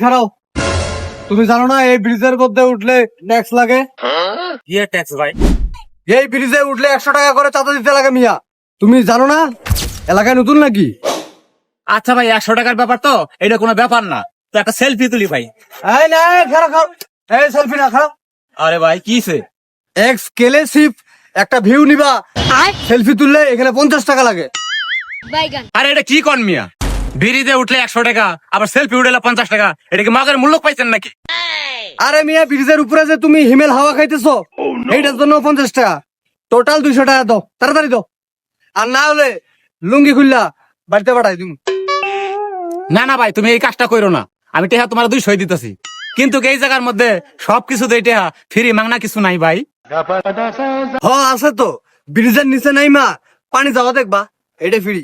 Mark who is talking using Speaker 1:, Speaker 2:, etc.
Speaker 1: খারাও, তুমি জানো না এই ব্রিজের মধ্যে উঠলে ট্যাক্স লাগে?
Speaker 2: ইয়ে ট্যাক্স ভাই?
Speaker 1: এই ব্রিজে উঠলে 100 টাকা করে চাঁদা দিতে লাগে মিয়া। তুমি জানো না? এলাকায় নতুন নাকি?
Speaker 2: আচ্ছা ভাই, 100 টাকার ব্যাপার তো, এটা কোনো ব্যাপার না। তো একটা সেলফি তুলি ভাই।
Speaker 1: এই না, খারাপ এই সেলফি না খারাপ।
Speaker 2: আরে ভাই কিছে?
Speaker 1: এক্সক্লুসিভ একটা ভিউ নিবা, সেলফি তুললে এখানে 50 টাকা লাগে।
Speaker 2: আরে এটা কি কন মিয়া? ব্রিজে উঠলে 100 টাকা, আবার সেলফি উঠলে 50 টাকা, এটা কি মাগের মূল্য পাইছেন নাকি?
Speaker 1: আরে মিয়া, ব্রিজের উপরে যে তুমি হিমেল হাওয়া খাইতেছো এইটার জন্য 50 টাকা, টোটাল 200 টাকা দাও, তাড়াতাড়ি দাও। আর না হলে লুঙ্গি খুললা বাড়িতে পাঠাই তুমি।
Speaker 2: না না ভাই, তুমি এই কাজটা করো না। আমি টেহা তোমার 200 দিতেছি, কিন্তু এই জায়গার মধ্যে সবকিছু দেই টেহা, ফ্রি মাংনা কিছু নাই ভাই।
Speaker 1: হ আছে তো, ব্রিজের নিচে নাই মা, পানি যাওয়া দেখবা, এটা ফ্রি।